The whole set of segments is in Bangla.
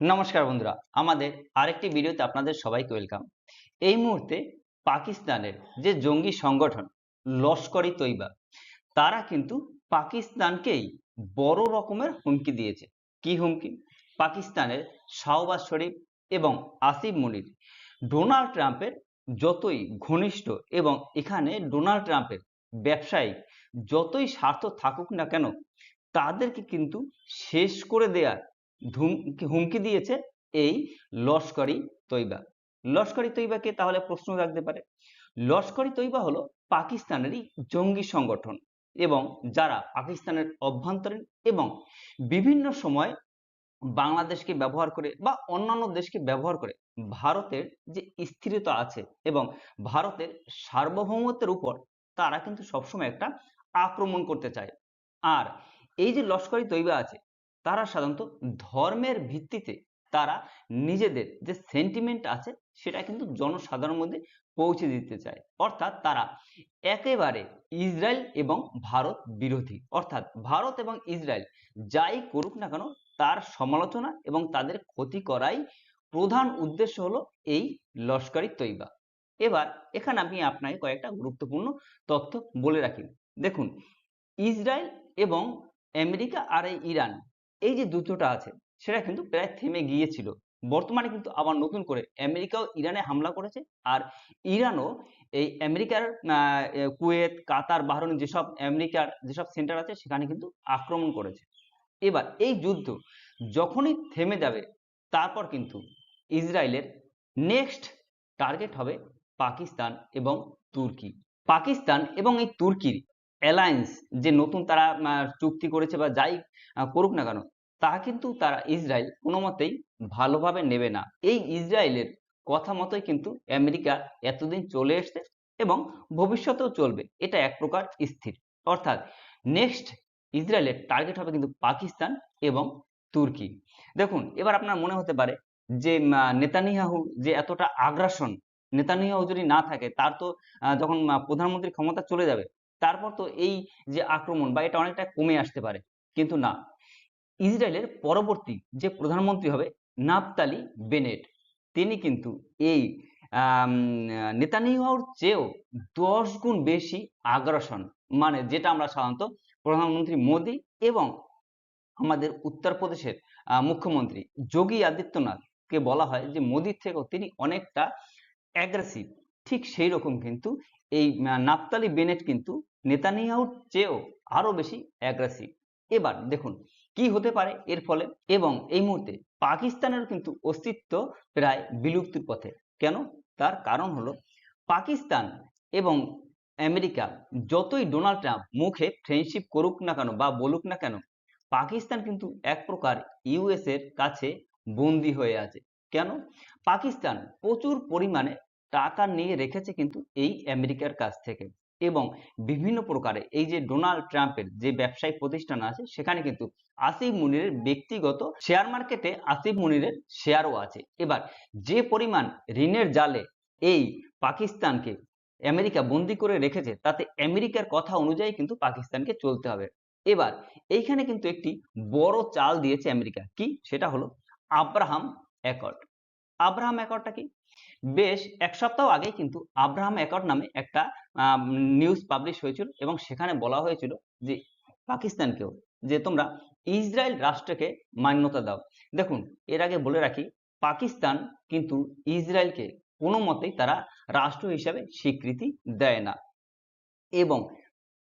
নমস্কার বন্ধুরা, আমাদের আরেকটি ভিডিওতে আপনাদের সবাইকে ওয়েলকাম। এই মুহূর্তে পাকিস্তানের যে জঙ্গি সংগঠন লস্কর-ই তৈবা, তারা কিন্তু পাকিস্তানকেই বড় রকমের হুমকি দিয়েছে। কি হুমকি? পাকিস্তানের শাহবাজ শরীফ এবং আসিফ মনির ডোনাল্ড ট্রাম্পের যতই ঘনিষ্ঠ এবং এখানে ডোনাল্ড ট্রাম্পের ব্যবসায়িক যতই স্বার্থ থাকুক না কেন, তাদেরকে কিন্তু শেষ করে দেওয়ার হুমকি দিয়েছে এই লস্কর-ই তৈবা। লস্কর-ই তৈবাকে তাহলে প্রশ্ন রাখতে পারে, লস্কর-ই তৈবা হলো পাকিস্তানেরই জঙ্গি সংগঠন এবং যারা পাকিস্তানের অভ্যন্তরীণ এবং বিভিন্ন সময় বাংলাদেশকে ব্যবহার করে বা অন্যান্য দেশকে ব্যবহার করে ভারতের যে স্থিরতা আছে এবং ভারতের সার্বভৌমত্বের উপর তারা কিন্তু সবসময় একটা আক্রমণ করতে চায়। আর এই যে লস্কর-ই তৈবা আছে, তারা সাধারণত ধর্মের ভিত্তিতে তারা নিজেদের যে সেন্টিমেন্ট আছে সেটা কিন্তু জনসাধারণের মধ্যে পৌঁছে দিতে চায়। অর্থাৎ তারা একেবারে ইসরায়েল এবং ভারত বিরোধী, অর্থাৎ ভারত এবং ইসরায়েল যাই করুক না কেন তার সমালোচনা এবং তাদের ক্ষতি করাই প্রধান উদ্দেশ্য হলো এই লস্কর-ই তৈবা। এবার এখানে আমি আপনাকে কয়েকটা গুরুত্বপূর্ণ তথ্য বলে রাখি। দেখুন, ইসরায়েল এবং আমেরিকা আর এই ইরান, এই যে যুদ্ধটা আছে সেটা কিন্তু প্রায় থেমে গিয়েছিল। বর্তমানে কিন্তু আবার নতুন করে আমেরিকাও ইরানে হামলা করেছে, আর ইরানও এই আমেরিকার কুয়েত, কাতার, বাহরাইন যেসব আমেরিকার যেসব সেন্টার আছে সেখানে কিন্তু আক্রমণ করেছে। এবার এই যুদ্ধ যখনই থেমে যাবে, তারপর কিন্তু ইসরায়েলের নেক্সট টার্গেট হবে পাকিস্তান এবং তুর্কি। পাকিস্তান এবং এই তুর্কির অ্যালায়েন্স যে নতুন তারা চুক্তি করেছে বা যাই করুক না কেন, তা কিন্তু তারা ইসরায়েল কোনো মতেই ভালোভাবে নেবে না। এই ইসরায়েলের কথা মতোই কিন্তু আমেরিকা এতদিন চলে এসছে এবং ভবিষ্যতেও চলবে, এটা এক প্রকার স্থির। অর্থাৎ নেক্সট ইসরায়েলের টার্গেট হবে কিন্তু পাকিস্তান এবং তুর্কি। দেখুন, এবার আপনার মনে হতে পারে যে নেতানিয়াহু যে এতটা আগ্রাসন, নেতানিয়াহু যদি না থাকে তার তো যখন প্রধানমন্ত্রী ক্ষমতা চলে যাবে তারপর তো এই যে আক্রমণ বা এটা অনেকটা কমে আসতে পারে। কিন্তু না, ইসরায়েলের পরবর্তী যে প্রধানমন্ত্রী হবে নাফতালি বেনেট, তিনি কিন্তু এই নেতানিয়াহুর চেয়েও 10 গুণ বেশি আগ্রাসন, মানে যেটা আমরা সাধারণত প্রধানমন্ত্রী মোদী এবং আমাদের উত্তরপ্রদেশের মুখ্যমন্ত্রী যোগী আদিত্যনাথকে বলা হয় যে মোদির থেকেও তিনি অনেকটা অ্যাগ্রেসিভ, ঠিক সেই রকম কিন্তু এই নাফতালি বেনেট কিন্তু নেতানিয়াহুর চেয়েও আরো বেশি অ্যাগ্রেসিভ। এবার দেখুন কি হতে পারে এর ফলে, এবং এই মুহূর্তে পাকিস্তানের কিন্তু অস্তিত্ব প্রায় বিলুপ্তির পথে। কেন? তার কারণ হলো পাকিস্তান এবং আমেরিকা যতই ডোনাল্ড ট্রাম্প মুখে ফ্রেন্ডশিপ করুক না কেন বা বলুক না কেন, পাকিস্তান কিন্তু এক প্রকার ইউএস এর কাছে বন্দী হয়ে আছে। কেন? পাকিস্তান প্রচুর পরিমাণে টাকা নিয়ে রেখেছে কিন্তু এই আমেরিকার কাছ থেকে, এবং বিভিন্ন প্রকারে এই যে ডোনাল্ড ট্রাম্পের যে ব্যবসায়িক প্রতিষ্ঠান আছে সেখানে কিন্তু আসিফ মুনিরের ব্যক্তিগত শেয়ার মার্কেটে আসিফ মুনিরের শেয়ারও আছে। এবার যে পরিমাণ ঋণের জালে এই পাকিস্তানকে আমেরিকা বন্দি করে রেখেছে, তাতে আমেরিকার কথা অনুযায়ী কিন্তু পাকিস্তানকে চলতে হবে। এবার এইখানে কিন্তু একটি বড় চাল দিয়েছে আমেরিকা, কি সেটা হলো আব্রাহাম অ্যাকর্ড। আব্রাহাম অ্যাকর্ডটা কি? বেশ এক সপ্তাহ আগে কিন্তু আব্রাহাম অ্যাকর্ড নামে একটা নিউজ পাবলিশ হয়েছিল এবং সেখানে বলা হয়েছিল যে পাকিস্তানকেও যে তোমরা ইসরায়েল রাষ্ট্রকে মান্যতা দাও। দেখুন, এর আগে বলে রাখি, পাকিস্তান কিন্তু ইসরায়েলকে কোনো মতেই তারা রাষ্ট্র হিসাবে স্বীকৃতি দেয় না, এবং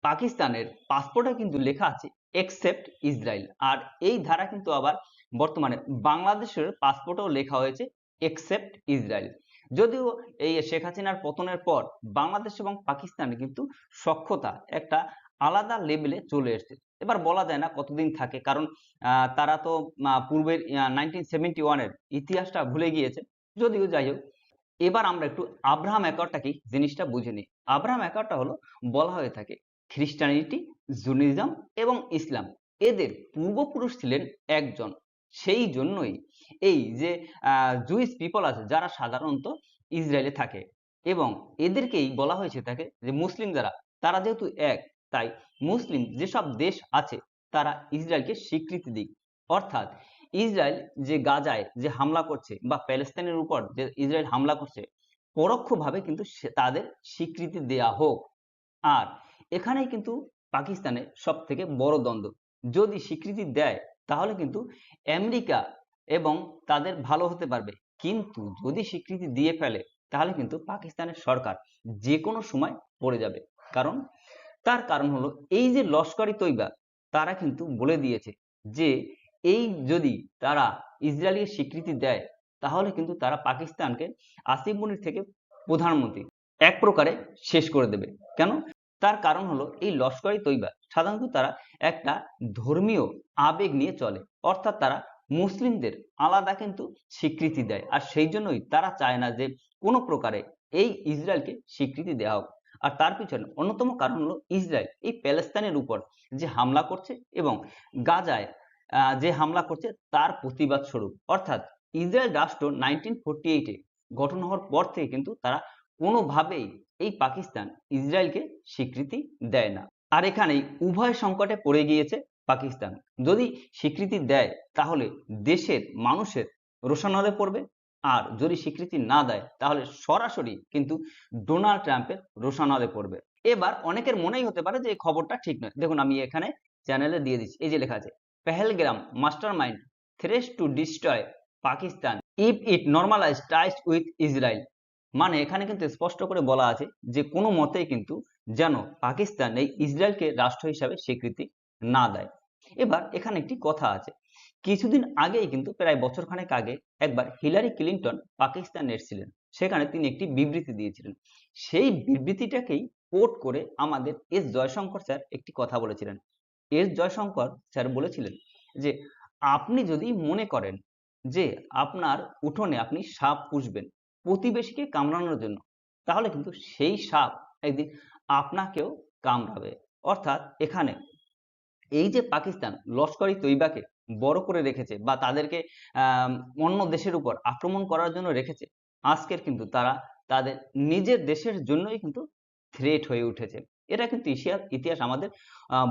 পাকিস্তানের পাসপোর্টে কিন্তু লেখা আছে এক্সেপ্ট ইসরায়েল। আর এই ধারা কিন্তু আবার বর্তমানে বাংলাদেশের পাসপোর্টেও লেখা হয়েছে এক্সেপ্ট ইসরায়েল। যদিও এই শেখ হাসিনার পতনের পর বাংলাদেশ এবং পাকিস্তানে কিন্তু সখ্যতা একটা আলাদা লেভেলে চলে এসেছে। এবার বলা যায় না কতদিন থাকে, কারণ তারা তো পূর্বের 1971 এর ইতিহাসটা ভুলে গিয়েছে। যদিও যাই হোক, এবার আমরা একটু আব্রাহাম অ্যাকর্ডটা কি জিনিসটা বুঝে নিই। আব্রাহাম অ্যাকর্ডটা হলো, বলা হয়ে থাকে খ্রিস্টানিটি, জুনিজম এবং ইসলাম এদের পূর্বপুরুষ ছিলেন একজন। সেই জন্যই এই যে জুইস পিপল আছে যারা সাধারণত ইসরায়েলে থাকে, এবং এদেরকেই বলা হয়েছে থাকে যে মুসলিম যারা, তারা যেহেতু এক, তাই মুসলিম যেসব দেশ আছে তারা ইসরায়েলকে স্বীকৃতি দিক। অর্থাৎ ইসরায়েল যে গাজায় যে হামলা করছে বা প্যালেস্তাইনের উপর যে ইসরায়েল হামলা করছে, পরোক্ষভাবে কিন্তু তাদের স্বীকৃতি দেয়া হোক। আর এখানেই কিন্তু পাকিস্তানের সব থেকে বড় দ্বন্দ্ব। যদি স্বীকৃতি দেয় তাহলে কিন্তু আমেরিকা এবং তাদের ভালো হতে পারবে, কিন্তু যদি স্বীকৃতি দিয়ে ফেলে তাহলে কিন্তু পাকিস্তানের সরকার যে কোনো সময় পড়ে যাবে। তার কারণ হলো এই যে লস্কর-ই তৈবা, তারা কিন্তু বলে দিয়েছে যে এই যদি তারা ইসরায়েলকে স্বীকৃতি দেয় তাহলে কিন্তু তারা পাকিস্তানকে আসিফ মনির থেকে প্রধানমন্ত্রী এক প্রকারে শেষ করে দেবে। কেন? তার কারণ হলো এই লস্কর-ই তৈবা সাধারণত তারা একটা ধর্মীয় আবেগ নিয়ে চলে, অর্থাৎ তারা মুসলিমদের আলাদা কিন্তু স্বীকৃতি দেয়, আর সেই জন্যই তারা চায় না যে কোনো প্রকারে এই ইসরায়েলকে স্বীকৃতি দেওয়া হোক। আর তার পিছনে অন্যতম কারণ হলো ইসরায়েল এই প্যালেস্তাইনের উপর যে হামলা করছে এবং গাজায় যে হামলা করছে তার প্রতিবাদ স্বরূপ। অর্থাৎ ইসরায়েল রাষ্ট্র 1948-এ গঠন হওয়ার পর থেকে কিন্তু তারা কোনোভাবেই এই পাকিস্তান ইসরায়েলকে স্বীকৃতি দেয় না। আর এখানেই উভয় সংকটে পড়ে গিয়েছে পাকিস্তান। যদি স্বীকৃতি দেয় তাহলে দেশের মানুষের রোষানলে পড়বে, আর যদি স্বীকৃতি না দেয় তাহলে সরাসরি কিন্তু ডোনাল্ড ট্রাম্পের রোষানলে পড়বে। এবার অনেকের মনেই হতে পারে যে এই খবরটা ঠিক নয়। দেখুন আমি এখানে চ্যানেলে দিয়ে দিচ্ছি, এই যে লেখা আছে Pahalgam mastermind threats to destroy Pakistan if it normalize ties with Israel. মানে এখানে কিন্তু স্পষ্ট করে বলা আছে যে কোনো মতেই কিন্তু যেন পাকিস্তান এই ইসরায়েলকে রাষ্ট্র হিসাবে স্বীকৃতি না দেয়। এবার এখানে একটি কথা আছে, কিছুদিন আগেই কিন্তু প্রায় বছরখানেক আগে একবার হিলারি ক্লিনটন পাকিস্তান এসেছিলেন, সেখানে তিনি একটি বিবৃতি দিয়েছিলেন। সেই বিবৃতিটাকেই কোট করে আমাদের এস জয়শঙ্কর স্যার একটি কথা বলেছিলেন। এস জয়শঙ্কর স্যার বলেছিলেন যে আপনি যদি মনে করেন যে আপনার উঠোনে আপনি সাপ পুষবেন প্রতিবেশীকে কামড়ানোর জন্য, তাহলে কিন্তু সেই সাপ একদিন আপনাকেও কামড়াবে। অর্থাৎ এখানে এই যে পাকিস্তান লস্কর-ই তৈবাকে বড় করে রেখেছে বা তাদেরকে অন্য দেশের উপর আক্রমণ করার জন্য রেখেছে, আজকের কিন্তু তারা তাদের নিজের দেশের জন্যই কিন্তু থ্রেট হয়ে উঠেছে। এটা কিন্তু ইতিহাস আমাদের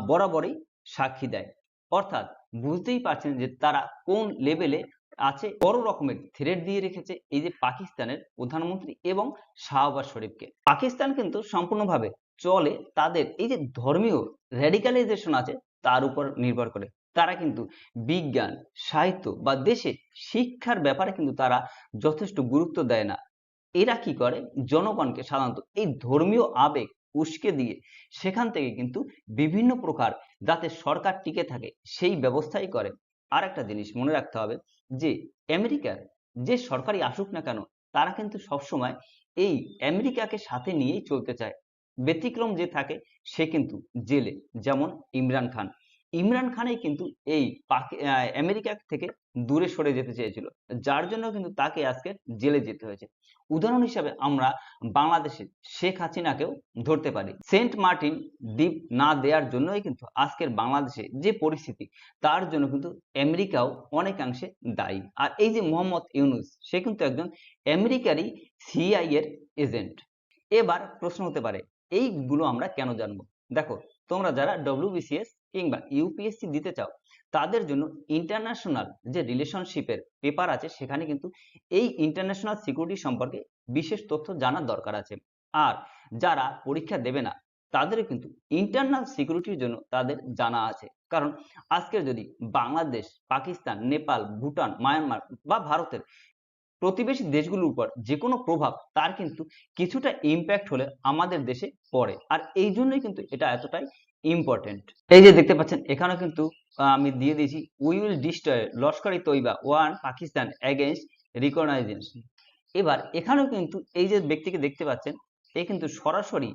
বরাবরই সাক্ষী দেয়। অর্থাৎ বুঝতেই পারছেন যে তারা কোন লেভেলে আছে, বড় রকমের থ্রেট দিয়ে রেখেছে এই যে পাকিস্তানের প্রধানমন্ত্রী এবং শাহবাজ শরীফকে। পাকিস্তান কিন্তু সম্পূর্ণভাবে চলে তাদের এই যে ধর্মীয় র্যাডিকালাইজেশন আছে তার উপর নির্ভর করে। তারা কিন্তু বিজ্ঞান, সাহিত্য বা দেশে শিক্ষার ব্যাপারে কিন্তু তারা যথেষ্ট গুরুত্ব দেয় না। এরা কি করে, জনগণকে সাধারণত এই ধর্মীয় আবেগ উস্কে দিয়ে সেখান থেকে কিন্তু বিভিন্ন প্রকার যাতে সরকার টিকে থাকে সেই ব্যবস্থাই করে। আর একটা জিনিস মনে রাখতে হবে যে আমেরিকার যে সরকারই আসুক না কেন, তারা কিন্তু সবসময় এই আমেরিকাকে সাথে নিয়েই চলতে চায়। ব্যতিক্রম যে থাকে সে কিন্তু জেলে, যেমন ইমরান খান। ইমরান খানই কিন্তু এই আমেরিকা থেকে দূরে সরে যেতে চেয়েছিল, যার জন্য কিন্তু তাকে আজকে জেলে যেতে হয়েছে। উদাহরণ হিসাবে আমরা বাংলাদেশে শেখ হাসিনাকেও ধরতে পারি। সেন্ট মার্টিন দ্বীপ না দেওয়ার জন্যই কিন্তু আজকের বাংলাদেশে যে পরিস্থিতি, তার জন্য কিন্তু আমেরিকাও অনেকাংশে দায়ী। আর এই যে মোহাম্মদ ইউনূস, সে কিন্তু একজন আমেরিকারই সিআই এর এজেন্ট। এবার প্রশ্ন হতে পারে এইগুলো আমরা কেন জানবো? দেখো, তোমরা যারা ডব্লিউবিসিএস কিংবা ইউপিএসসি দিতে চাও তাদের জন্য ইন্টারন্যাশনাল যে রিলেশনশিপের পেপার আছে সেখানে কিন্তু এই ইন্টারন্যাশনাল সিকিউরিটি সম্পর্কে বিশেষ তথ্য জানার দরকার আছে। আর যারা পরীক্ষা দেবে না তাদেরও কিন্তু ইন্টারনাল সিকিউরিটির জন্য তাদের জানা আছে। কারণ আজকের যদি বাংলাদেশ, পাকিস্তান, নেপাল, ভুটান, মায়ানমার বা ভারতের প্রতিবেশী দেশগুলোর উপর যে কোনো প্রভাব তার কিন্তু কিছুটা ইম্প্যাক্ট হলে আমাদের দেশে পড়ে। আর এই জন্যই কিন্তু এটা এতটাই ইম্পর্টেন্ট। এই যে দেখতে পাচ্ছেন এখানে কিন্তু আমি দিয়ে দিয়েছি we will destroy Lashkar-e Taiba one Pakistan against recognition. এবার এখানেও কিন্তু এই যে ব্যক্তিকে দেখতে পাচ্ছেন এ কিন্তু সরাসরি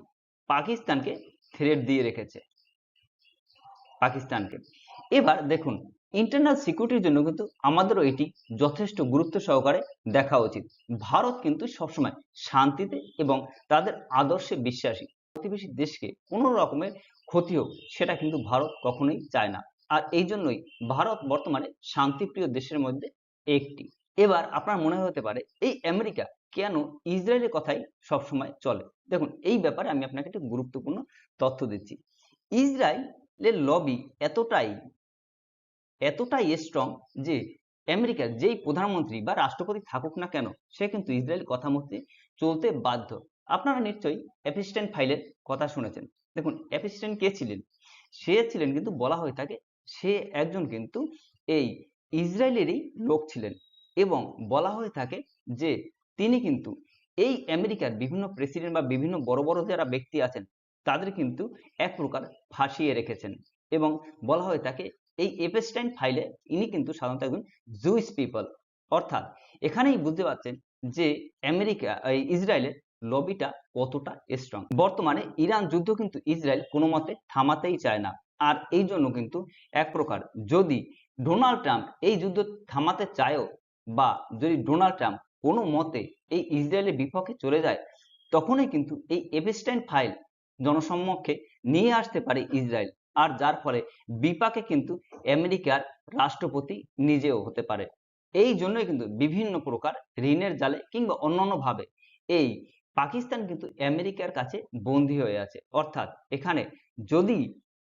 পাকিস্তানকে থ্রেট দিয়ে রেখেছে, পাকিস্তানকে। এবার দেখুন ইন্টারনাল সিকিউরিটির জন্য কিন্তু আমাদেরও এটি যথেষ্ট গুরুত্ব সহকারে দেখা উচিত। ভারত কিন্তু সবসময় শান্তিতে এবং তাদের আদর্শে বিশ্বাসী। প্রতিবেশী দেশকে কোনো রকমের ক্ষতি হোক সেটা কিন্তু ভারত কখনোই চায় না। আর এই জন্যই ভারত বর্তমানে শান্তিপ্রিয় দেশের মধ্যে একটি। এবার আপনার মনে হতে পারে এই আমেরিকা কেন ইসরায়েলের কথাই সবসময় চলে। দেখুন এই ব্যাপারে আমি আপনাকে একটি গুরুত্বপূর্ণ তথ্য দিচ্ছি। ইসরায়েলের লবি এতটাই স্ট্রং যে আমেরিকার যেই প্রধানমন্ত্রী বা রাষ্ট্রপতি থাকুক না কেন, সে কিন্তু ইসরায়েল কথা মতে চলতে বাধ্য। আপনারা নিশ্চয়ই এপস্টাইন ফাইলের কথা শুনেছেন। দেখুন, এপস্টাইন কে ছিলেন? সে ছিলেন কিন্তু বলা হয়ে থাকে সে একজন কিন্তু এই ইসরায়েলেরই লোক ছিলেন, এবং বলা হয়ে থাকে যে তিনি কিন্তু এই আমেরিকার বিভিন্ন প্রেসিডেন্ট বা বিভিন্ন বড় বড় যারা ব্যক্তি আছেন তাদের কিন্তু এক প্রকার ফাঁসিয়ে রেখেছেন। এবং বলা হয়ে থাকে এই এপস্টাইন ফাইলে ইনি কিন্তু সাধারণত একজন জুইস পিপল। অর্থাৎ এখানেই বুঝতে পারছেন যে আমেরিকা এই ইসরায়েলের লবিটা কতটা স্ট্রং। বর্তমানে ইরান যুদ্ধ কিন্তু ইসরায়েল কোনো মতে থামাতেই চায় না। আর এই জন্য কিন্তু এক প্রকার যদি ডোনাল্ড ট্রাম্প এই যুদ্ধ থামাতে চায়ও, বা যদি ডোনাল্ড ট্রাম্প কোনো মতে এই ইসরায়েলের বিপক্ষে চলে যায়, তখনই কিন্তু এই এপস্টাইন ফাইল জনসম্মুখে নিয়ে আসতে পারে ইসরায়েল। আর যার ফলে বিপাকে কিন্তু আমেরিকার রাষ্ট্রপতি নিজেও হতে পারে। এই জন্যই কিন্তু বিভিন্ন প্রকার ঋণের জালে কিংবা অন্যান্য ভাবে এই পাকিস্তান কিন্তু আমেরিকার কাছে বন্দী হয়ে আছে। অর্থাৎ এখানে যদি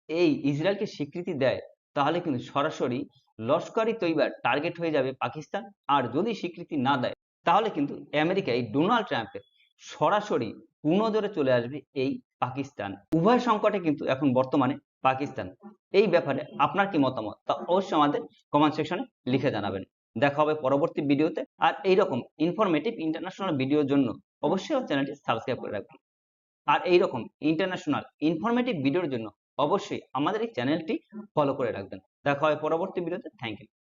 এই ইসরায়েলকে স্বীকৃতি দেয়, তাহলে কিন্তু সরাসরি লস্কর-ই তৈবার টার্গেট হয়ে যাবে পাকিস্তান। আর যদি স্বীকৃতি না দেয়, তাহলে কিন্তু আমেরিকা এই ডোনাল্ড ট্রাম্পের সরাসরি কুনজরে চলে আসবে এই পাকিস্তান। উভয় সংকটে কিন্তু এখন বর্তমানে পাকিস্তান। এই ব্যাপারে আপনার কি মতামত, তা অবশ্যই আমাদের কমেন্ট সেকশনে লিখে জানাবেন। দেখা হবে পরবর্তী ভিডিওতে। আর এইরকম ইনফরমেটিভ ইন্টারন্যাশনাল ভিডিওর জন্য অবশ্যই আমার চ্যানেলটি সাবস্ক্রাইব করে রাখবেন। আর এইরকম ইন্টারন্যাশনাল ইনফরমেটিভ ভিডিওর জন্য অবশ্যই আমাদের এই চ্যানেলটি ফলো করে রাখবেন। দেখা হবে পরবর্তী ভিডিওতে। Thank you.